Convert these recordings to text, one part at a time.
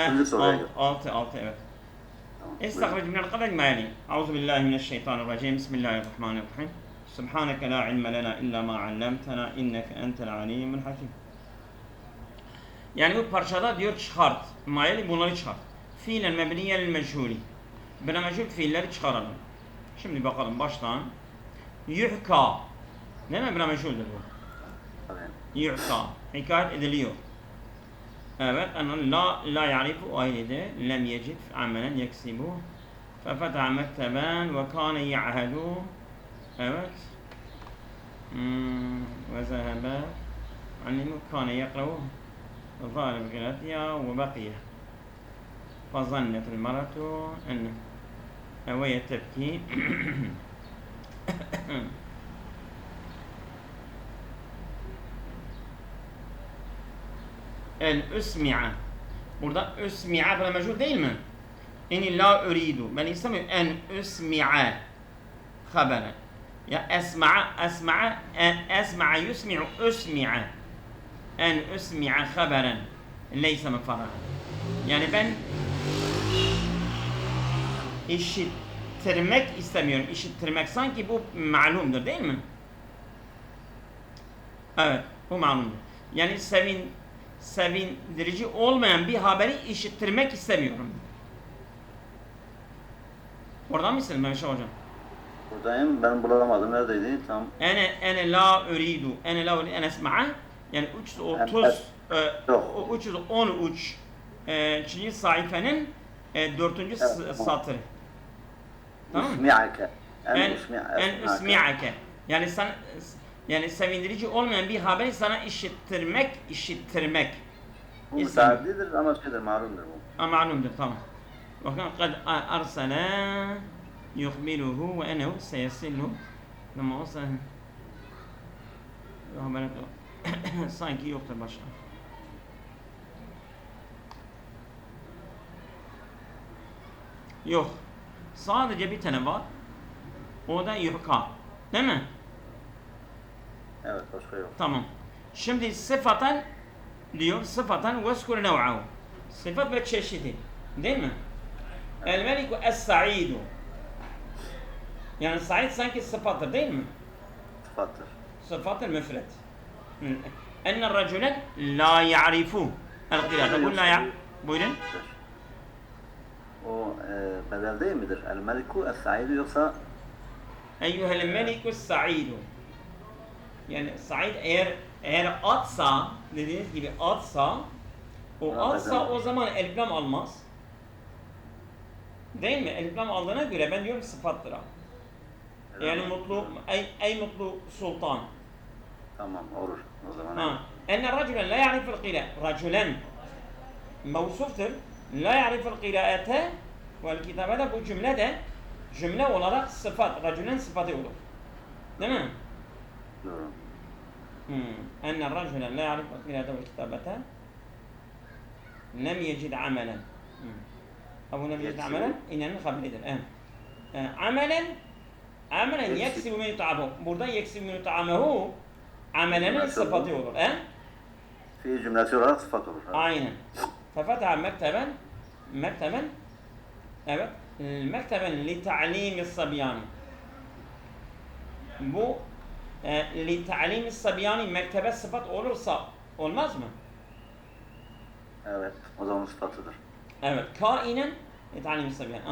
Şimdi soruya gel. 6 evet. Tamam. استخرج من القدر ما يلي أعوذ بالله من الشيطان الرجيم بسم الله الرحمن الرحيم سبحانك لا علم لنا إلا ما علمتنا إنك أنت العليم الحكيم. Yani bu parçada diyor çıkart. Mayeli bunları çıkart. Fiilen mebniyel meçhuli. Bile meçhul fiilleri çıkaralım. Şimdi bakalım baştan. Yuhka. Değil mi? Bile meçhuldür bu. Yuhka. Hikayet ediliyor. Evet. La ya'rifu ailede. Lem yecid amelen yeksibuh. Fefetha mekteben ve kâne ya'hedû. Evet. Ve zehebe. Annimu kâne yekravu. ظالم غلاتيا وبقي فظنت المرأة أن وهي تبكي أن أسمع burada أسمع بلا مجهول değil mi? إني لا أريد بل يسمى أن أسمع خبرا يا أسمع يسمع أسمع en üsmi'a haberen leyse mefaraha. Yani ben işittirmek istemiyorum. İşittirmek sanki bu malumdur değil mi? Evet, bu malumdur. Yani sevindirici olmayan bir haberi işittirmek istemiyorum. Orada mısın Mehmet Hocam? Buradayım. Ben bulamadım. Neredeydi? Tam. Ene la uridu. Ene la uridu en esma'a. Yani 313 sayfanın 4. satırı. Tamam mı? Usmi'ake. En usmi'ake. Yani sevindirici olmayan bir haberi sana işittirmek. Bu müsaadlidir ama şeydir, malumdur bu. Malumdur, tamam. Bakın kad arsala yukhbiruhu ve enehu seyesilhu lama olsa sanki yoktur başka. Yok. Sadece bir tane var. O da yuhka. Değil mi? Evet, başka yok. Tamam. Şimdi sıfaten diyor. Sıfaten veskur nev'ahu. Sıfat ve çeşidi. Değil mi? El meliku es-sa'idu. Yani sa'id sanki sıfattır değil mi? Sıfattır. Sıfattır müfret. Enne raculen la ya'rifu el-qira'da. Bu la ya'rifu. Buyurun. O bedel değil midir? El meliku es-sa'idu yoksa Eyyuhel meliku sa'idu. Yani sa'id eğer atsa, dediğiniz gibi atsa, o atsa o zaman eliflam almaz. Değil mi? Eliflam aldığına göre ben diyorum sıfattır ha. Yani mutlu, ey mutlu sultan. tamam, olur. O zaman. Enne raculen la ya'riful qira. Raculen mevsuftur. La ya'riful qiraate vel kitabede bu cümle olarak sıfat. Raculen sıfatı olur. Değil mi? Doğru. Enne raculen la ya'riful qiraate vel kitabete lem yecid amelen. Abu lem yecid amelen inenin kabilidir. Amelen yeksibu min ta'amehu. Burada yeksibu min ta'amehu amelenin sıfatı olur. Fiil cümlesi olarak sıfat olur. Aynen. Fefetaha mekteben evet mekteben li ta'limi sabiyani. Bu li ta'limi sabiyani mektebe sıfat olursa olmaz mı? Evet, o zaman sıfatıdır. Evet. Kainen li ta'limi sabiyani.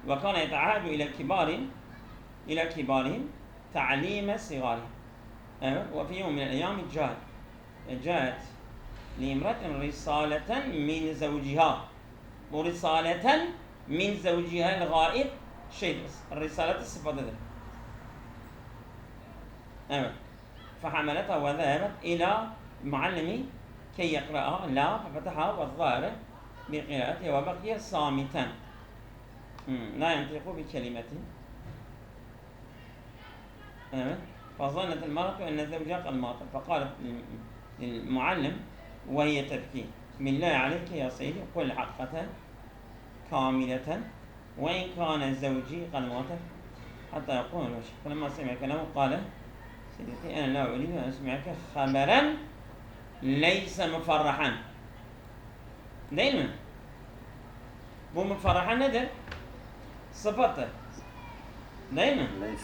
Ve kana yeta'ahadu ila kibarihim ta'lime sigarihim. Evet. Ve fi yevmin min el-eyyami caet لِمْرَةٍ رِسَالَةً مِنْ زَوْجِهَا. Bu risaleten min zevcihel gâib şeydir. Risaleti sıfatıdır. Evet. فَحَمَلَتَهَا وَذَهَبَتْ إِلَى مُعَلِّمِ كَيْ يَقْرَأَهَا لَا فَفَتَحَهَا وَالظَّاهِرَ بِقِرَاءَتِهِ وَبَقِيَ صَامِتًا لَا يَنْطِقُ بِكَلِمَةٍ. Evet. فَظَنَّتِ الْمَرْأَةُ أَنَّ زَوْجَهَا قَدْ مَاتَ فَقَالَتْ لِلْمُعَلِّمِ وهي تبكي بالله عليك يا سيدي قل حقة كاملة وإن كان زوجي قد مات حتى يقول الوشي. فلما سمع كلامه قال سيدتي أنا لا أريد أن أسمعك خبرا ليس مفرحا. Değil mi? Bu müferraha nedir? Sıfattır. Değil mi? Leys.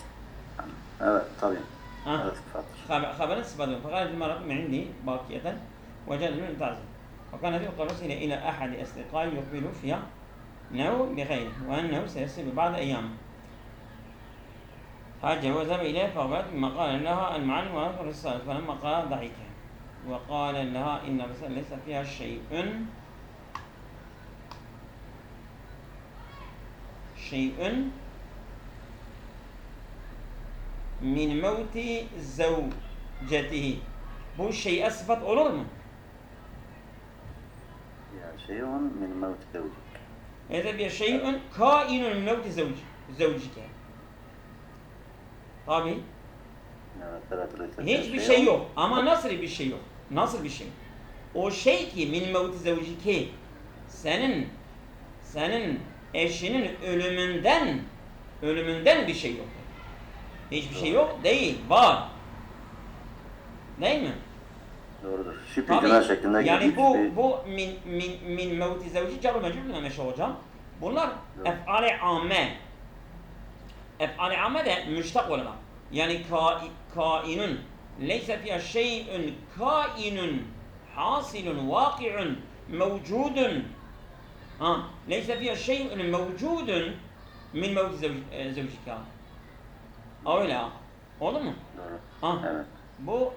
Evet tabii. Ha. Evet sıfattır. خبر الصفات فقالت المرأة عندي باقية وجاء من تعزل وكان ذي قال رسل إلى أحد أصدقائي يقبل فيها أنه بخير وأنه سيصل بعد أيام حاجة وذهب إليه فأخبرت بما قال لها المعلم وأذكر الرسالة فلما قال ضحك وقال لها إن الرسالة ليس فيها شيء min mevti zevcetihi. Bu şey'e sıfat olur mu? Ya şeyun min mevt zevcik. Hede bir şey'ün kainun min mevti zevcike. Tabi. Hiçbir şey yok. Ama nasıl bir şey yok? Nasıl bir şey? O şey ki min mevti zevcike senin eşinin ölümünden bir şey yok. Hiçbir şey yok. Değil. Var. Değil mi? Doğrudur. Şüphe cümle şeklinde yani bu min mevti zevci carı mecbur dememiş hocam. Bunlar ef'ali amme. Ef'ali amme de müştak olarak. Yani kainun leyse fiyha şey'ün kainun hasilun vaki'un mevcudun leyse fiyha şey'ün mevcudun min mevti zevcika. Öyle. Oldu mu? Doğru. Evet. Bu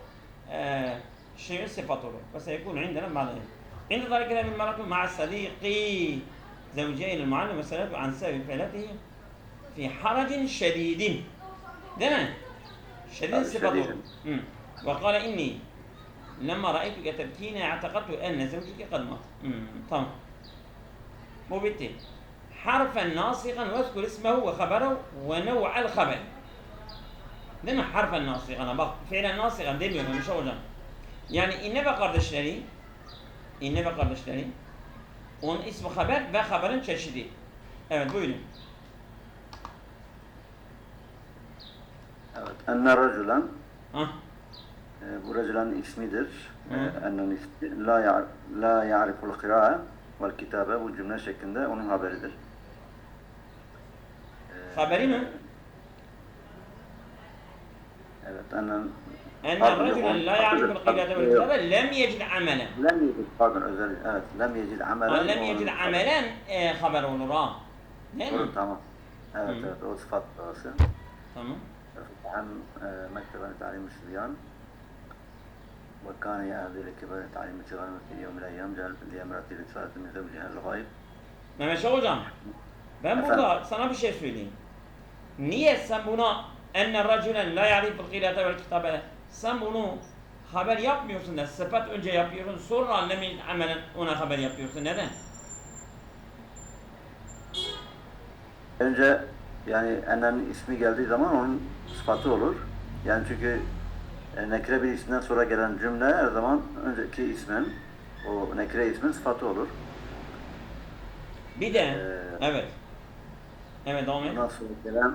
şeyin sıfatı olur. Ve seyekûn indena ba'dehim. عند ذلك لم المرأة مع صديقي زوجين المعلم وسألته عن سبب فعلته في حرج شديد. Değil mi? شديد sıfat olur. وقال إني لما رأيتك تبكين اعتقدت أن زوجك قد مات. Tamam. Bu bitti. حرفا ناصقا واذكر اسمه وخبره ونوع الخبر. Değil mi? Harfen nasıgana. Bak fiilen nasıgan demiyorum Müşah hocam. Yani inne ve kardeşleri onun ismi haber ve haberin çeşidi. Evet buyurun. Evet. Enne racülen bu racülenin ismidir. Enne'nin ismi la ya'riful kıra'a vel kitabe bu cümle şeklinde onun haberidir. Haberi mi? Evet. Enne racülen la ya'riful kıra'a vel kitabe lem yecid amelen. Lem yecid pardon özel. Evet. Lem yecid amelen. Lem yecid amelen haber olur ha. Değil mi? Doğru tamam. Evet evet o sıfat doğrusu. Tamam. عن مكتبة تعليم الصبيان وكان يأهل لكبار تعليم الصغار في يوم من الأيام جاء لامرأة رسالة من زوجها الغائب. Mehmet hocam ben burada sana bir şey söyleyeyim. Niye sen buna enne racülen la ya'riful kıraate vel kitabe sen bunu haber yapmıyorsun da sıfat önce yapıyorsun sonra lem amelen ona haber yapıyorsun. Neden? Önce yani ennenin ismi geldiği zaman onun sıfatı olur. Yani çünkü nekire bir isimden sonra gelen cümle her zaman önceki ismin, o nekire ismin sıfatı olur. Bir de evet. Evet devam et.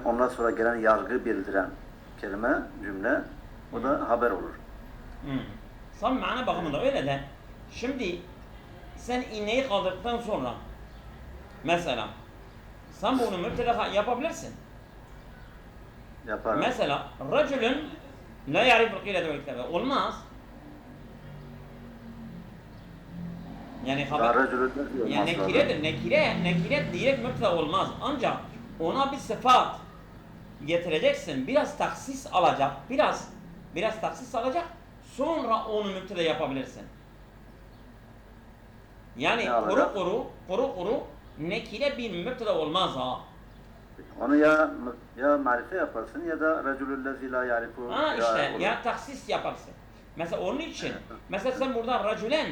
Ondan sonra gelen yargı bildiren kelime, cümle o da haber olur. Sam mana bakımında öyle de şimdi sen inneyi kaldırdıktan sonra mesela sen bunu müpteda yapabilirsin. Yaparım. Mesela racülün la ya'riful kıraate vel kitabe olmaz. Yani haber yani nekiredir. Nekire direkt müpteda olmaz. Ancak ona bir sıfat getireceksin. Biraz taksis alacak. Biraz taksis alacak. Sonra onu müpteda yapabilirsin. Yani kuru nekire bir müpteda olmaz ha. Onu ya marife yaparsın ya da racülüllezi la ya'rifu. İşte ya taksis yaparsın. Mesela onun için mesela sen burada racülen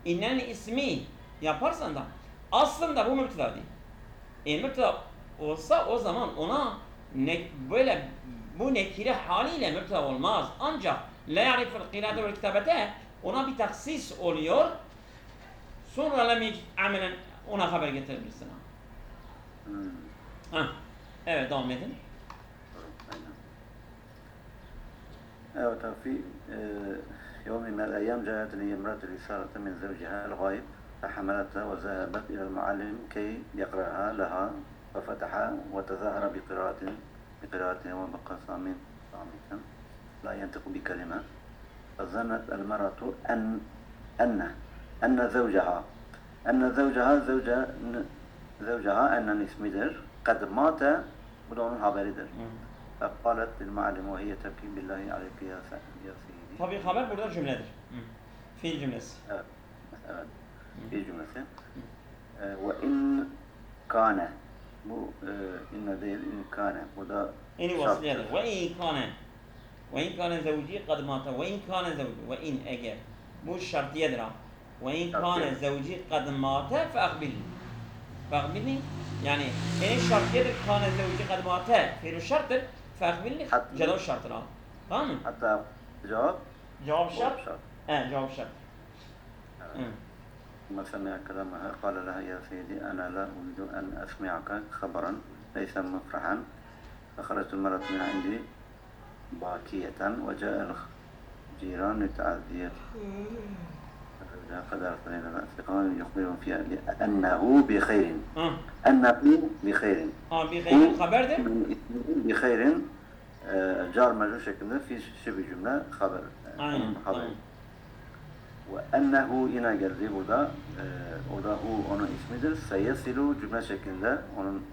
innenin ismi yaparsan da aslında bu müpteda değil. Müpteda olsa o zaman ona böyle bu nekire haliyle müpteda olmaz. Ancak la ya'riful kıraate vel kitabete ona bir taksis oluyor. Sonra lem yecid amelen ona haber getirebilirsin. Evet devam edin. Evet fi يوم من الأيام جاءتني امرأة رسالة من زوجها الغائب فحملتها وذهبت إلى المعلم كي يقرأها لها ففتحها وتظاهر بقراءتها وبقى صامتا لا ينطق بكلمة. فظنت المرأة أن زوجها أن اسمدر قد مات بدون haberidir. فقالت للمعلم وهي تبكي بالله عليك يا سيدي. Tabii haber burada cümledir. Fiil cümlesi. Evet. Evet. Bir cümlesi. Ve in kâne. Bu inne değil, in kâne. Burada İni vasliyedir. Ve in kâne. Ve in kâne zevci kad mata. Ve in kâne zevci. Ve in eğer. Bu şartiyedir ha. Ve in kâne zevci kad mata fe akbilni. Fe akbilni. Yani en şartiyedir. Kâne zevci kad mata. Fiil şarttır. Fe akbilni. Cevap şarttır ha. Tamam mı? hatta cevap Cevap şart. Cevap şart. ثم سمع كلامها قال لها يا سيدي أنا لا أريد أن أسمعك خبرا ليس مفرحا. فخرجت المرأة من عندي باكية وجاء الجيران لتعزية قد أرسلنا الأصدقاء يخبرهم فيها أنه بخير. أنه بخير. بخير haberdir. بخير car mecrur şeklinde bir cümle haber. Aynen. Haber. Ve ennehu yine geldi burada. O da hu onun ismidir. Seyesilu cümle şeklinde onun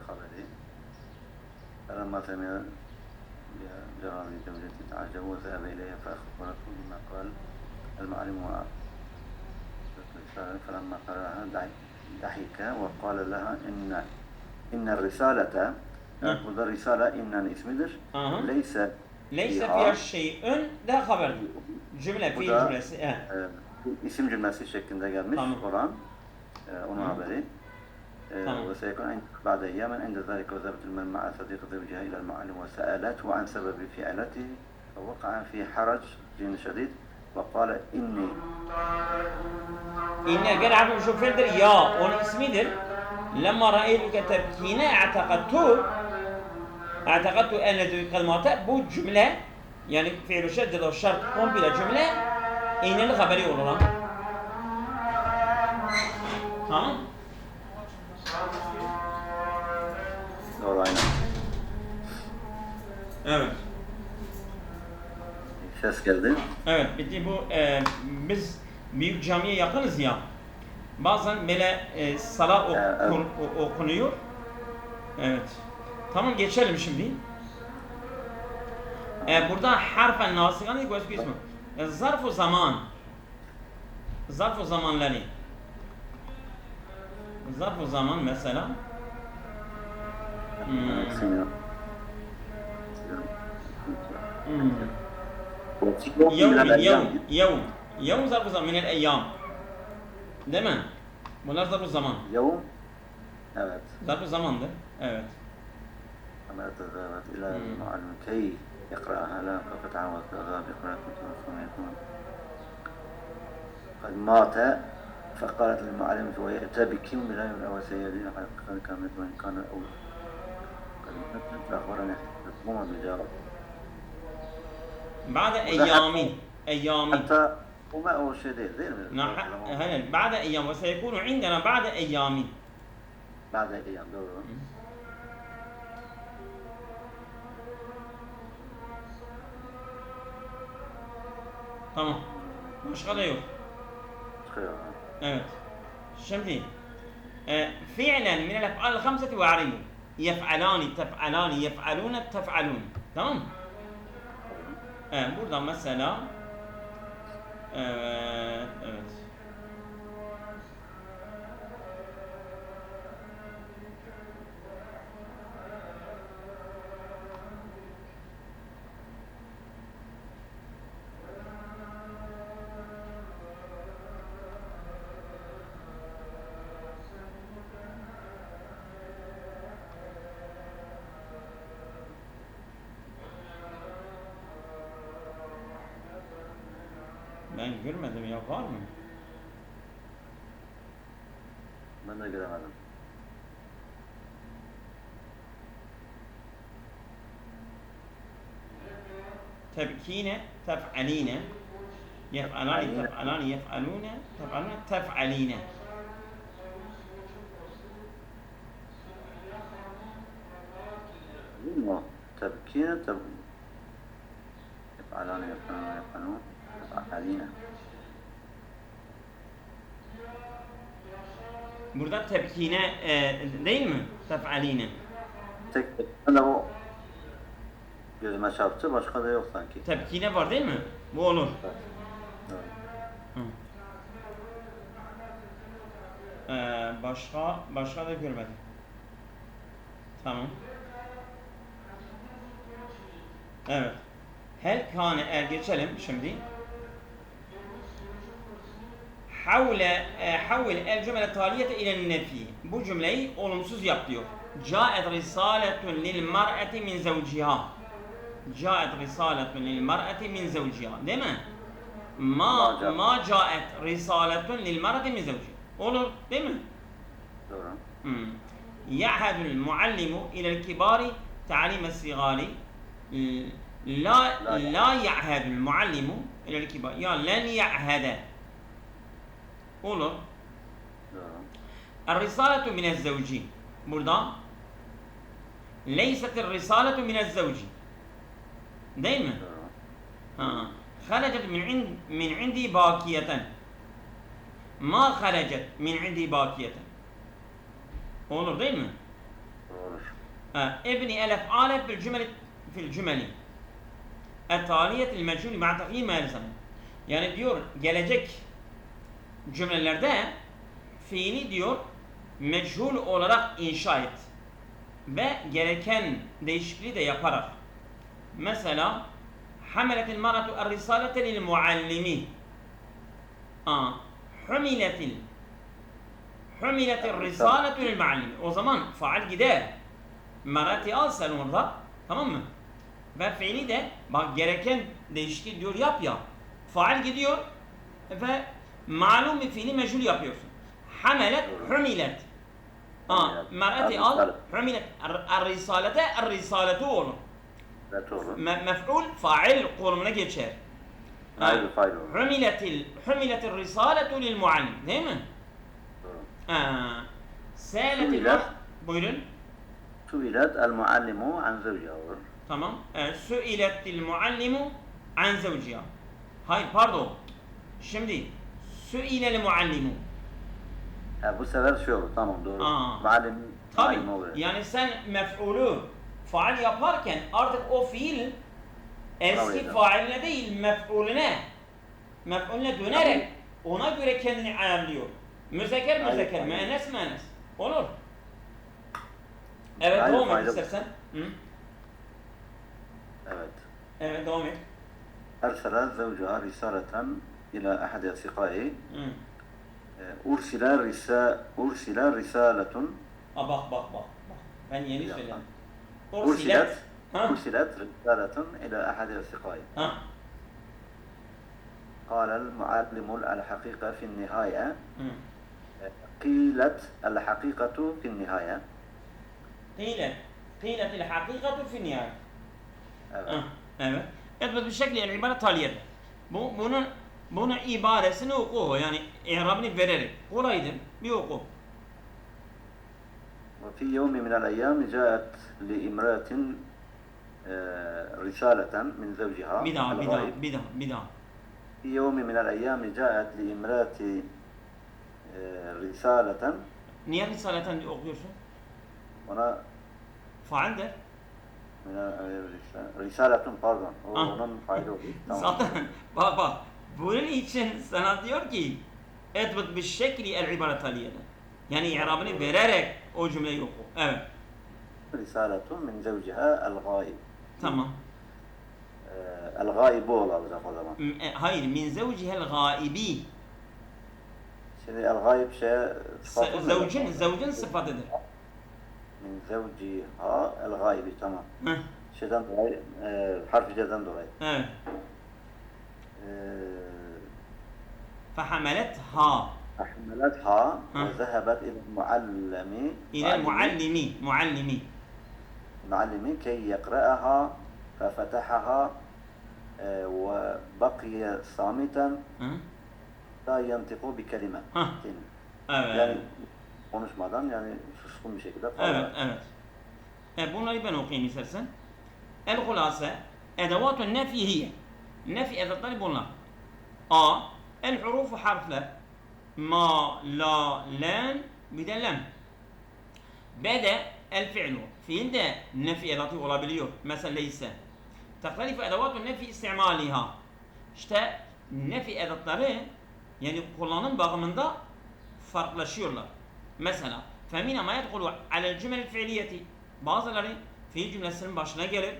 haberi. Felemma semi'a cerabi devleti ta'acebu ve zehebe ileyhe fe'akhbaratu bima kal el-ma'alimu felemma karaha dahike ve kâle leha inne risalete. Burada risale innen ismidir. Leyse fiha şey'ün de haberdir. Cümle, fiil cümlesi. İsim cümlesi şeklinde gelmiş olan onun haberi. Ve seyekun ba'de eyyamen inde zâlike ve zâbetul men ma'a sadiq zevciha ila'l ma'alim ve sa'alet ve an sebebi fi'aleti ve vaka'a fi harac cin şedid ve kâle inni. İnne gel abim şu fiildir ya, onun ismidir. Lemma ra'eytuke tebkine اعتقدت en kelimate bu cümle yani fiil-i şedded o şart komple cümle İ'nin haberi olur ha. Tamam? Doğru aynen. Evet. Ses geldi. Evet bitti bu biz büyük camiye yakınız ya. Bazen böyle salat okunuyor. Evet. Tamam geçelim şimdi. Burada harfen nasikanı gözükü ismi. Zarf-ı zaman. Zarf-ı zamanları. Zarf-ı zaman mesela. Yevm zarf-ı zaman minel eyyam. Değil mi? Bunlar zarf-ı zaman. Yevm. Evet. Zarf-ı zamandır. Evet. حملت ذهبت إلى المعلم كي يقرأها لها ففتعوت لها بقراءة ثم قد مات فقالت للمعلم وهي تبكي بلا يبلغ سيدي قد كانت وإن كان الأول قد ماتت فأخبرني تقوم بالجواب بعد أيام حتى وما أول شيء değil mi? بعد أيام وسيكون عندنا بعد أيام. بعد أيام doğru. Tamam. Başka da yok. Çıkıyor. Evet. Şimdi fiilen min el-ef'al hamseti ve aribu. Yef'alani, tef'alani, yef'alune, tef'alun. Tamam mı? Burada mesela evet. Ben görmedim ya, var mı? Ben de göremedim. Tebkine, tef'aline, yef'alani, tef'alani, yef'alune, tef'alune, tef'aline. تبكين يفعلان يفعلون تفعلين. Burada tebkine değil mi? Tef'aline. Tek de o gözüme çarptı. Başka da yok sanki. Tebkine var değil mi? Bu olur. Evet. Hı. Başka da görmedim. Tamam. Evet. Hel kâne geçelim şimdi. Havle el cümle taliyete ile nefi. Bu cümleyi olumsuz yap diyor. Câet risaletun lil mar'ati min zevciha. Câet risaletun lil mar'ati min zevciha. Değil mi? Ma câet risaletun lil mar'ati min zevciha. Olur değil mi? Doğru. Ya'hadul muallimu ilel kibari ta'lim sigari. La ya'hadul muallimu ilel kibari. Ya len ya'hade. Olur. Doğru. El-risaletu minez-zevci. Burada leysetir risaletu minez-zevci. Değil mi? Doğru. Ha. Harecet min indi bakiyeten. Ma harecet min indi bakiyeten. Olur değil mi? Olur. ابني الافعال في الجمل التالية المجهول مع تغيير ما يلزم. Yani diyor gelecek cümlelerde fiili diyor meçhul olarak inşa et ve gereken değişikliği de yaparak. Mesela hameletil maratu er-risalete lil muallimi. Humiletir risaletu lil muallimi. O zaman faal gider. Marati al sen orada. Tamam mı? Ve fiili de bak gereken değişikliği diyor yap ya. Faal gidiyor ve malum bir fiili meçhul yapıyorsun. Hamelet, humilet. Marati al, humilet. Er-risalete, er-risaletu olur. Evet olur. Mef'ul, fail konumuna geçer. Hayır, fail olur. Humiletir risaletu lil muallim. Değil mi? Doğru. Sâletil buyurun. Suilet el-muallimu an zevciha olur. Tamam. Su'iletil muallimu an zevciha. Hayır pardon. Şimdi su'ilel muallimu. Bu sefer şey olur. Tamam doğru. Tabii. Muallim olur. Yani sen mef'ulü faal yaparken artık o fiil eski failine değil mef'ulüne dönerek ona göre kendini ayarlıyor. Müzekker, müennes. Olur. Evet devam et istersen. Evet. Evet devam et. Ersele zevcuha risaleten ila ahadi asikai. Ursila risaletun. Bak. Ben yeni söyledim. Ursilet risaletun ila ahadi asikai. قال المعلم الحقيقة في النهاية. قيلت الحقيقة في النهاية. قيلت الحقيقة في النهاية. Evet. Evet. Evet bir şekilde ibare taliyet. Bunun ibaresini oku yani i'rabını vererek. Kolaydır. Bir oku. وفي يوم من الأيام جاءت لامرأة رسالة من زوجها. Bir daha. في يوم من الأيام جاءت لامرأة رسالة. Niye risaleten okuyorsun? Ona Faaldir. Risaletun pardon. Onun faili oluyor. Tamam. Zaten bak. Bunun için sana diyor ki etbit bir şekli el-ibare taliyeden. Yani i'rabını vererek o cümleyi oku. Evet. Risaletun min zevciha el-gâib. Tamam. El-gâibu olacak o zaman. Hayır, min zevcihel gâibi. Şimdi el-gâib Zevcin sıfatıdır. Min zevciha el-gâibi tamam. Şeyden dolayı, harf-i cerden dolayı. Evet. فحملتها وذهبت إلى المعلم كي يقرأها ففتحها وبقي صامتا لا ينطق بكلمة. Yani konuşmadan yani suskun bir şekilde. Evet. Bunları ben okuyayım istersen. El-hulase edevatun nefi hiye. Nefi edatları bunlar. A. El-hurufu harfler. Ma, la, len, bir de lem. B de el-fi'lu. Fiil de nefi edatı olabiliyor. Mesela ise. Tehtelifu edevatun nefi istimaliha. İşte nefi edatları yani kullanım bakımında farklılaşıyorlar. Mesela femine ma yedhulu alel cümle fiiliyeti. Bazıları fiil cümlesinin başına gelir.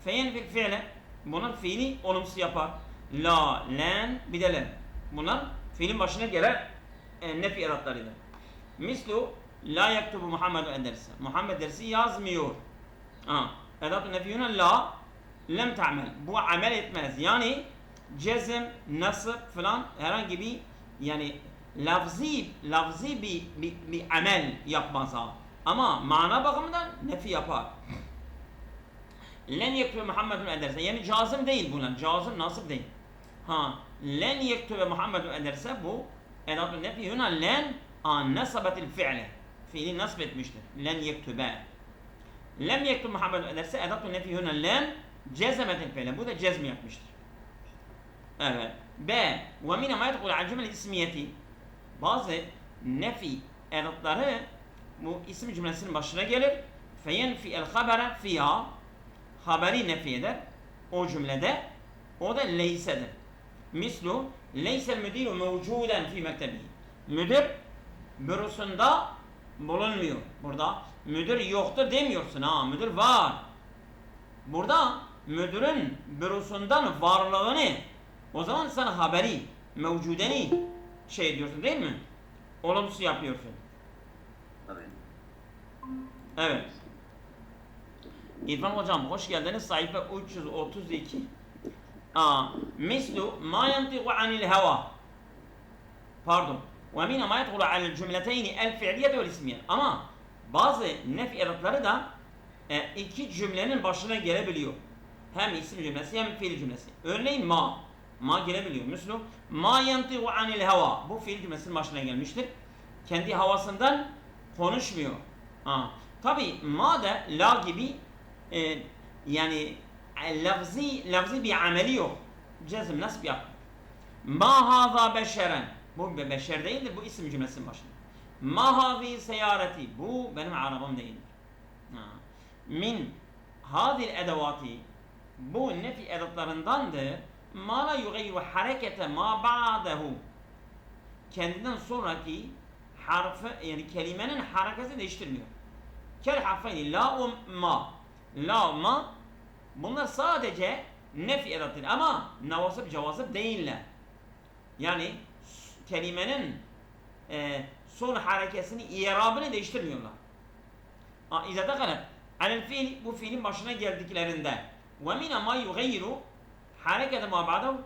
Feyenfil fiile. Bunlar fiili olumsuz yapar. La, len, bir de lem. Bunlar fiilin başına gelen nefi edatlarıdır. Mislu la yaktubu Muhammedun dersi. Muhammed dersi yazmıyor. Edatü nefiyuna la lem ta'mel. Bu amel etmez. Yani cezm, nasip falan herhangi bir yani lafzi bir amel yapmaz ha. Ama mana bakımından nefi yapar. Len yektube Muhammedun ederse yani cazım değil bunlar. Cazım nasip değil. Len yektube Muhammedun ederse bu edatü nefi huna len nasabetil fi'le. Fiili nasip etmiştir. Len yektube. Lem yektub Muhammedun ederse edatü nefi huna len cezemetil fi'le. Bu da cezm yapmıştır. Evet. B. Ve mine ma yedhulu al cümle ismiyeti. Bazı nefi edatları bu isim cümlesinin başına gelir. Feyenfi el habere fiha. Haberi nefi eder. O cümlede. O da leysedir. Mislu leysel müdîru mevcuden fi mektebihi. Müdür bürosunda bulunmuyor. Burada müdür yoktur demiyorsun ha. Müdür var. Burada müdürün bürosundan varlığını o zaman sana haberi, mevcudeni şey diyorsun değil mi? Olumsuz yapıyorsun. Tabii. Evet. İrfan hocam hoş geldiniz. Sayfa 332. Mislu ma yantiqu anil heva. Pardon. Ve mine ma yedhulu alel cümleteyni el fi'liyete vel ismiye. Ama bazı nefi edatları da iki cümlenin başına gelebiliyor. Hem isim cümlesi hem fiil cümlesi. Örneğin ma. Ma gelebiliyor. Mislu ma yantiqu anil heva. Bu fiil cümlesinin başına gelmiştir. Kendi havasından konuşmuyor. Tabi ma da la gibi yani lafzi bir ameli yok. Cezm nasıl yapar? Ma haza beşeren. Bu beşer değildir. Bu isim cümlesinin başında. Ma hazi seyareti. Bu benim arabam değildir. Min hadil edevati. Bu nefi edatlarındandır. Ma la yugayru harekete ma ba'dehu. Kendinden sonraki harfi yani kelimenin hareketi değiştirmiyor. Kel harfeyni la ve ma. La ma bunlar sadece nefi edattır ama navasıp cevazıp değiller. Yani kelimenin son harekesini, i'rabını değiştirmiyorlar. İzâ dekalet alel fiil bu fiilin başına geldiklerinde ve mine ma yugayru harekete ma ba'dehu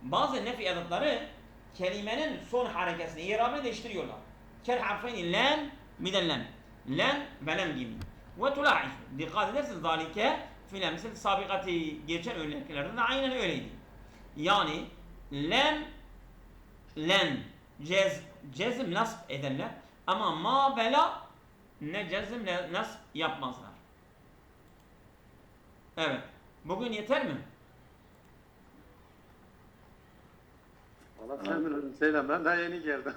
bazı nefi edatları kelimenin son harekesini, i'rabını değiştiriyorlar. Kel harfeyni len miden lem. Len ve lem gibi. Ve tulâif. Dikkat edersiniz zâlike filan. Mesela sabikati geçen örneklerde de aynen öyleydi. Yani lem, len, cezm nasb ederler. Ama ma ve la ne cezm ne nasb yapmazlar. Evet. Bugün yeter mi? Valla sevmiyorum Selam, ben daha yeni geldim.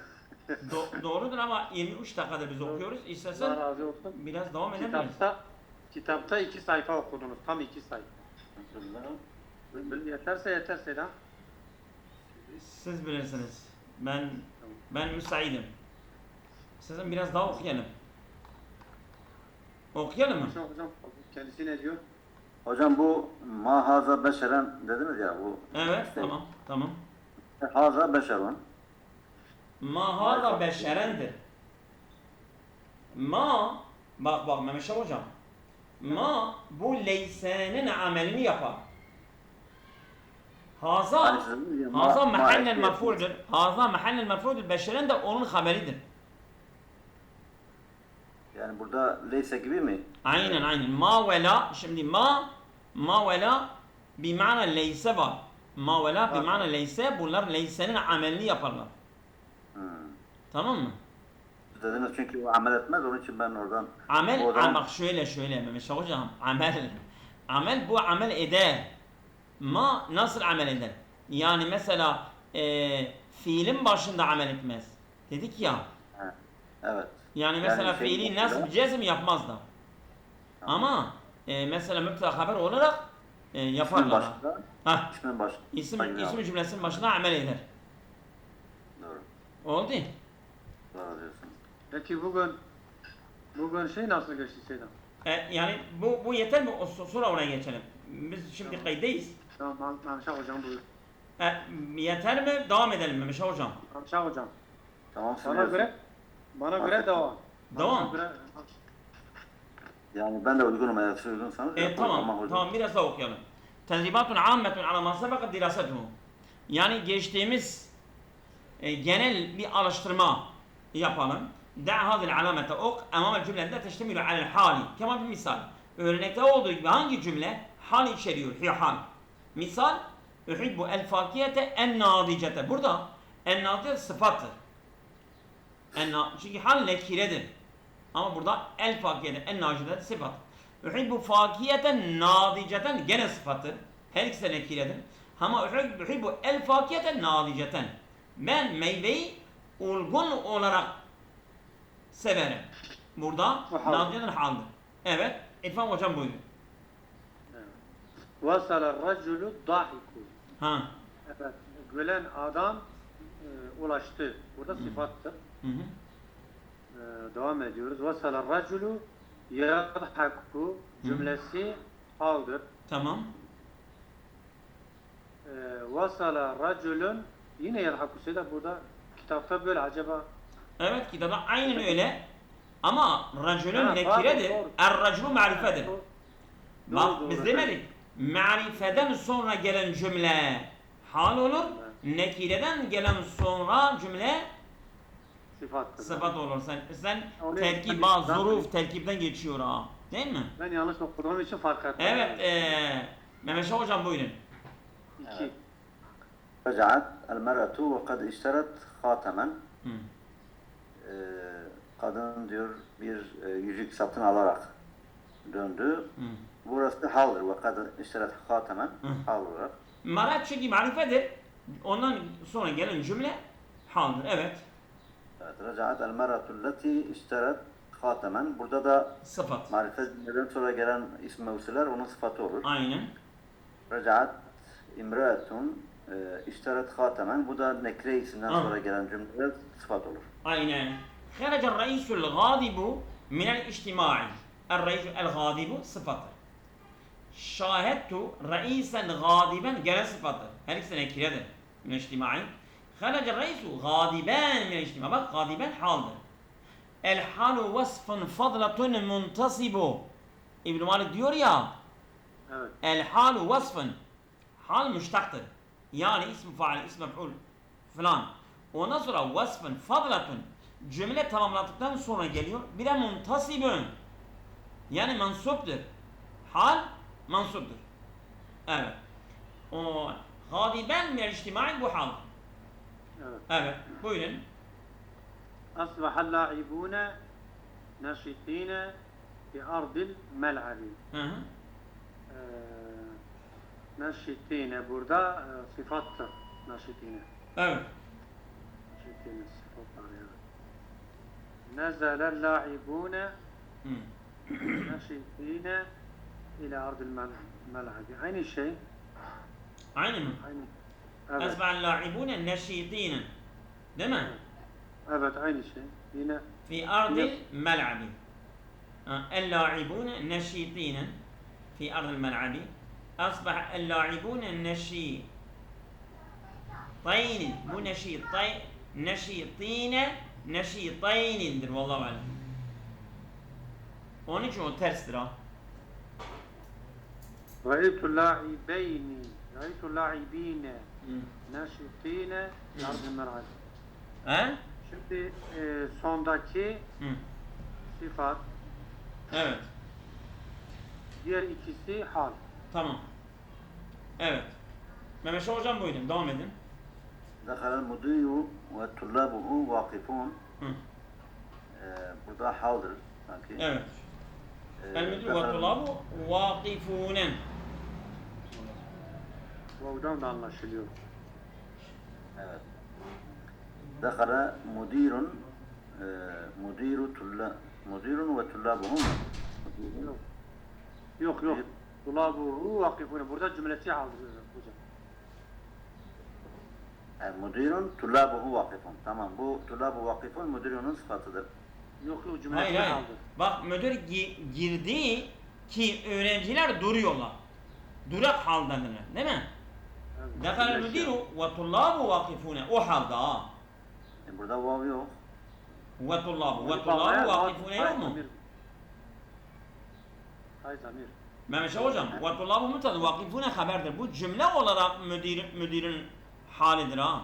Doğrudur ama 23 dakikada biz okuyoruz. İstersen Allah razı olsun. biraz devam edebiliriz. Kitapta 2 sayfa okudunuz, tam 2 sayfa. Yeterse yeter Selam. Siz bilirsiniz. Ben müsaitim. İstersen biraz daha okuyalım. Okuyalım mı? Hocam kendisi ne diyor? Hocam bu ma haza beşeren dediniz ya bu. Evet, işte, tamam. Haza beşerun. Ma haza beşerendir. Ma, bak Mehmet hocam. Ma bu leysenin amelini yapar. Haza mahallel mef'uldur. Haza mahallel mef'uldur. Beşeren de onun haberidir. Yani burada leyse gibi mi? Aynen. Ma ve la. Şimdi ma ve la bir mana leyse var. Ma ve la bir mana leyse. Bunlar leysenin amelini yaparlar. Tamam mı? Dediniz çünkü o amel etmez, onun için ben oradan... Amel, bak şöyle Mehmet hocam. amel bu amel eder. Ma nasıl amel eder? Yani mesela fiilin başında amel etmez. Dedik ya. Ha, evet. Yani mesela şey fiili mesela- nasb cezm yapmaz da. Tamam. Ama mesela müpteda haber olarak İsmin yaparlar. başında, Ha. ismin başında. İsim cümlesinin başına amel eder. Doğru. Oldu. Doğru diyorsun. Peki bugün şey nasıl geçti Selam? Yani bu yeter mi? Sonra oraya geçelim. Biz şimdi Tamam. kayıttayız. Tamam Mamşah hocam buyur. Yeter mi? Devam edelim Memiş hocam. Mamşah hocam. Tamam Bana söylüyorsun. göre devam. Devam. Bana göre- Yani ben de uygunum eğer siz uygunsanız. yaparım ama Tamam. hocam. Tamam biraz daha okuyalım. Tenzibatun ammetun ala ma sabaka dirasetuhu. Yani geçtiğimiz genel bir araştırma yapalım. Da hadil alamete ok amamel cümlende teştemilu alel hali. Kemal bir misal. Örnekte olduğu gibi hangi cümle hal içeriyor? Hi hal. Misal uhibbu el fakiyete en nadicete. Burada en nadicete sıfattır. Çünkü hal nekiredir. Ama burada el fakiyete en nadicete sıfat. Uhibbu fakiyeten nadiceten gene sıfattır. Her ikisi de nekiredir. Ama uhibbu el fakiyeten nadiceten. Ben meyveyi olgun olarak severim. Burada Bu hal. nadiceten haldır. Evet. İrfan hocam buyurun. Vasala raculu dahiku. Ha. Evet. Gülen adam ulaştı. Burada sıfattır. Hı hı. Devam ediyoruz. Vasala raculu yadhaku cümlesi haldır. Tamam. Vasala raculun yine yadhaku da burada kitapta böyle acaba Evet kitapta aynen öyle. Ama racülün Ha, nekiredir. doğru. Er-raculu marifedir. Doğru, Bak doğru, biz doğru. demedik. Marifeden sonra gelen cümle hal olur. Nekireden gelen sonra cümle sıfattır. sıfat olur. Sen Onu- terkib, ben- zuruf terkipten geçiyor ha. Değil mi? Ben yanlış okuduğum için fark ettim. Evet. Mehmet Şah hocam buyurun. 2. رجعت المرأة وقد اشترت خاتما. Hı. Kadın diyor bir yüzük satın alarak döndü. Hı. Burası haldır. وقد اشترت خاتما. Hal olarak. Marat çünkü marifedir. Ondan sonra gelen cümle haldır. Evet. Evet. رجعت المرأة التي اشترت خاتما. Burada da Sıfat. marifetten sonra gelen isim mevsuler onun sıfatı olur. Aynen. Recaat imraetun iştaret hatamen. Bu da nekre isimden sonra gelen cümleler sıfat olur. aynen. خرج الرئيس الغاضب من الاجتماع. الرئيس الغاضب sıfattır. Şahittu reisen gadiben gene sıfattır. Her ikisi nekiredir. Min içtimai. خرج الرئيس غاضبان من الاجتماع. Bak gadiben haldır. El halu vasfun fadlatun muntasibu. İbn Malik diyor ya. Evet. El halu vasfun. Hal müştaktır. Yani ismi faal, ismi mef'ul falan. Ondan sonra vasfın fadlatun. Cümle tamamladıktan sonra geliyor. Bir de muntasibun. Yani mansuptur. Hal mansuptur. Evet. O gadiben minel içtimai bu hal. Evet. Evet. Buyurun. Asbahal la'ibune neşitine fi ardil mel'abi. Hı hı. Neşitine burada sıfattır. Neşitine. Evet. Neşitine sıfat var ya. Nezelel la'ibune Hı. neşitine ila ardil mel'abi. Aynı şey. Aynı mı? Aynı. Evet. Esba'l la'ibune neşitine. Değil mi? Evet aynı şey. Yine في أرض الملعب اللاعبون نشيطين في أرض الملعب أصبح اللاعبون نشيطين مو نشيطين نشيطين نشيطينdir والله أعلم. Onun için o terstir ha. Ra'aytu la'ibeyni Ra'aytu la'ibine neşitine ila ardil mel'abi. He? Şimdi sondaki Hı. sıfat, Evet. diğer ikisi hal. Tamam. Evet. Mehmet Şah hocam buyurun. Devam edin. Dekhalel mudiyu ve tullabuhu vakifun. Hı. Burada haldır sanki. Evet. El-müdür ve tullabu vakifunen. Vav'dan da anlaşılıyor. Evet. Dekhala mudirun mudirun ve tullabuhu mu? Yok. Yok. Tulabuhu vakifune. Burada cümlesi haldir hocam. Mudirun tullabuhu vakifun. Tamam, bu tullabu vakifun müdirunun sıfatıdır. Yok Hayır cümlesi hayır. haldir. Bak müdür girdi ki öğrenciler duruyorlar. Durak haldedirler. Değil mi? Evet. Dekhala el-müdiru ve tullabu vakifune. O halde ha. Burada vav yok. Ve tullabu vakifune yok mu? Hay zamir. Mehmet Şah hocam, ve tullabu mutadı vakifune haberdir. Bu cümle olarak müdürün halidir ha.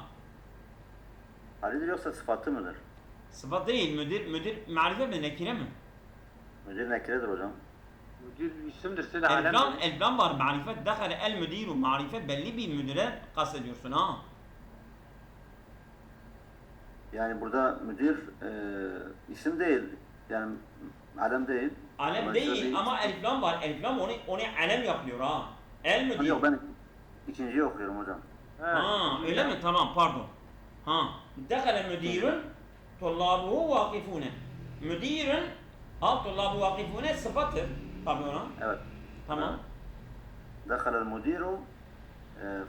Halidir yoksa sıfatı mıdır? Sıfat değil, müdür marife mi, nekire mi? Müdir nekiredir hocam. Müdür isimdir. Size de alem. Elblan var, marifet, dekale el müdiru, marife belli bir müdüre kastediyorsun ha. Yani burada müdir isim değil. Yani alem değil. Alem Dolayısıyla değil bir- ama elblan var, elblan onu alem yapıyor ha. El müdir. Yok, ben ikinciyi okuyorum hocam. Ha, öyle mi? Tamam, pardon. Ha, dekale müdirun, tullabuhu vakifune. Müdirun, tullabu vakifune sıfatır. Tabi ona. Evet. Tamam. Dekhala el-mudiru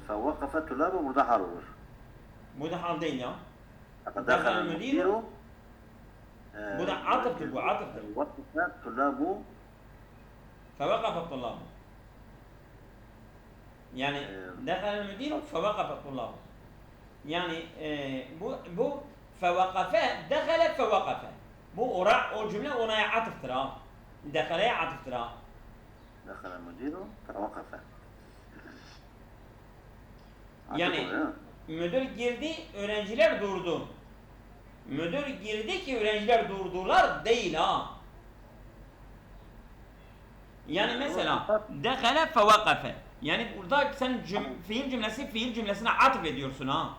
fevakafe tullabu burada hal olur. Bu da hal değil ya. Dekhala el-mudiru Bu da atıftır bu, atıftır. vakafe tullabu فوقف الطلاب يعني دخل المدير فوقف الطلاب يعني bu فوقف دخل فوقف bu o cümle ona atıftır ha. Dekaleye atıftır ha. dekhala el-mudiru fevakafe. Yani müdür girdi, öğrenciler durdu. Müdür girdi ki öğrenciler durdular değil ha. Yani mesela dekale fevakafe. Yani burada sen fiil cümlesine atıf ediyorsun ha.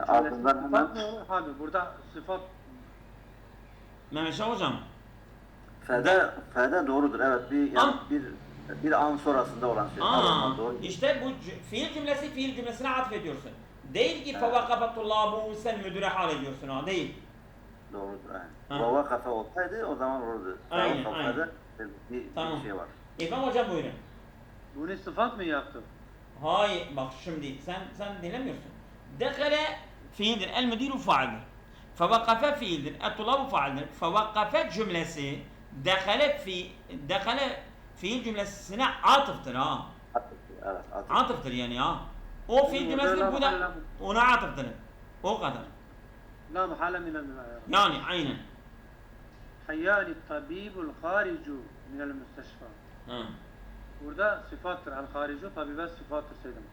Ardından hemen Abi burada sıfat Mehmet Şah hocam. F'de doğrudur. Evet, bir an sonrasında olan şey. Doğru. İşte bu fiil cümlesine atıf ediyorsun. Değil ki fevakafe tullabu sen müdüre hal ediyorsun ha. Değil. Doğrudur. Ha. Yani. Vava kafe olsaydı o zaman olurdu. Aynen, Kafada aynen. bir Tamam. şey var. İmam hocam buyurun. bunu sıfat mı yaptı? Hayır bak şimdi sen dinlemiyorsun. Dekale fiildir. El müdiru faildir. Fevakafe fiildir. Et-tulabu faildir. Fevakafe cümlesi dekale fiil cümlesine atıftır ha. Evet, Atıftır yani ha. O fiil cümlesi bu da ona atıftır. O kadar. La muhale minel Yani aynen. Hayyani tabibul haricu minel müsteşfa. Ha. Burada sıfattır. El haricu tabibe sıfattır Seyyidem.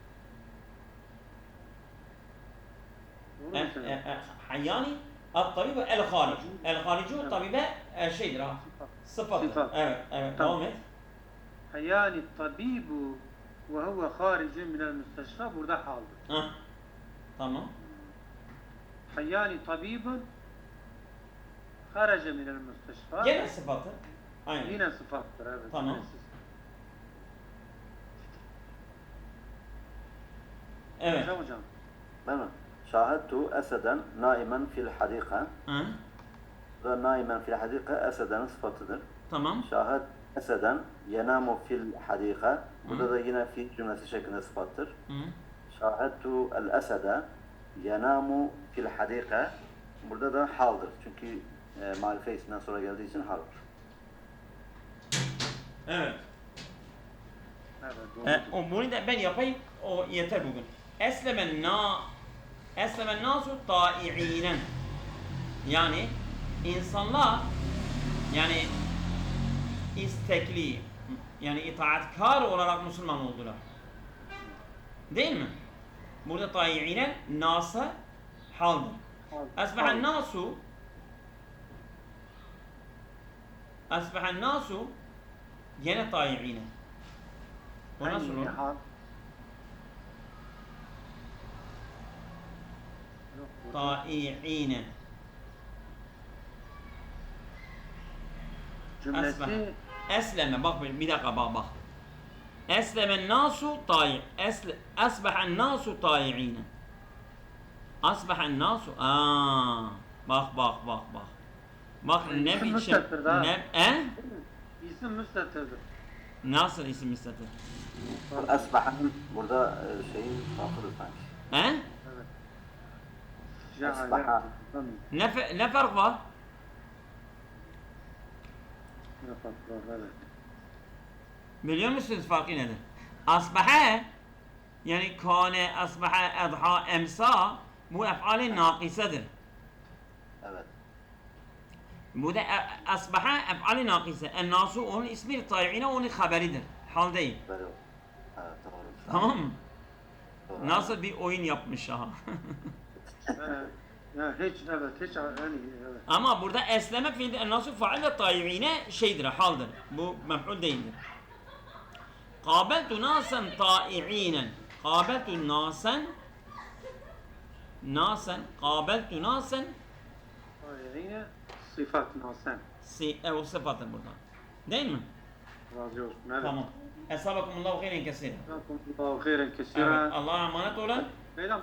Doğru mu Seyyidem? Hayyani el-tabibu el-haricu. El-haricu tabibe şeydir ha. Sıfattır. Sıfat. Evet. Tamam. Devam et. Hayyani tabibu ve huve haricu minel müsteşfa burada haldır. Ha. Tamam. Hayyani tabibun haraca minel müsteşfa. Gene sıfatı. Aynen. Yine sıfattır evet. Tamam. Cümlesiz. Evet. Hocam. Değil mi? Şahittu eseden naimen fil hadika. Ha. Ve naimen fil hadika esedenin sıfatıdır. Tamam. Şahit eseden yenamu fil hadika. Burada da yine fiil cümlesi şeklinde sıfattır. Hı. Şahittu el esede yenamu fil hadika. Burada da haldır. Çünkü marife isminden sonra geldiği için haldır. Evet. Evet. Doğru. Bunu da ben yapayım. O yeter bugün. Eslemen nasu ta'i'inen. Yani insanlar yani istekli yani itaatkar olarak Müslüman oldular. Değil mi? Burada ta'i'inen nasa haldır. Asbahan nasu gene ta'i'inen. O nasıl olur? Hal. Yok, burada. Ta'i'inen. cümlesi Esleme bak bir dakika bak. Eslemen nasu tayi. Asbahan nasu tayi'ine. Asbahan nasu. Bak. Bak ne İsim biçim müstettir daha. İsim müstettirdir. Nasıl isim müstetir? Esbahanın burada şeyi farklıdır sanki. Evet. Esbaha. Ne fark var? Ne fark var, evet. Biliyor musunuz farkı nedir? Asbaha yani kâne, asbaha, adha, emsa bu ef'al-i nakisedir. Evet. Bu da asbaha ef'al-i nakise. En-nasu onun ismi, tayi'ine onun haberidir. Hal değil. Böyle. Evet doğru. Tamam mı? Doğru. Nasıl bir oyun yapmış ha. Hiç yani evet. Ama burada esleme fiilde en-nasu fail ve tayi'ine şeydir, haldir. Bu mef'ul değildir. Qabeltu nasen ta'i'inen. Qabeltu nasen. Qabeltu nasen. Yine sıfat nasen. O sıfatır burada. Değil mi? Razı olsun. Evet. Tamam. Esabakumullahu khairen kesir. Jazakumullahu khairen Evet. kesira. Allah'a emanet olun. Beyler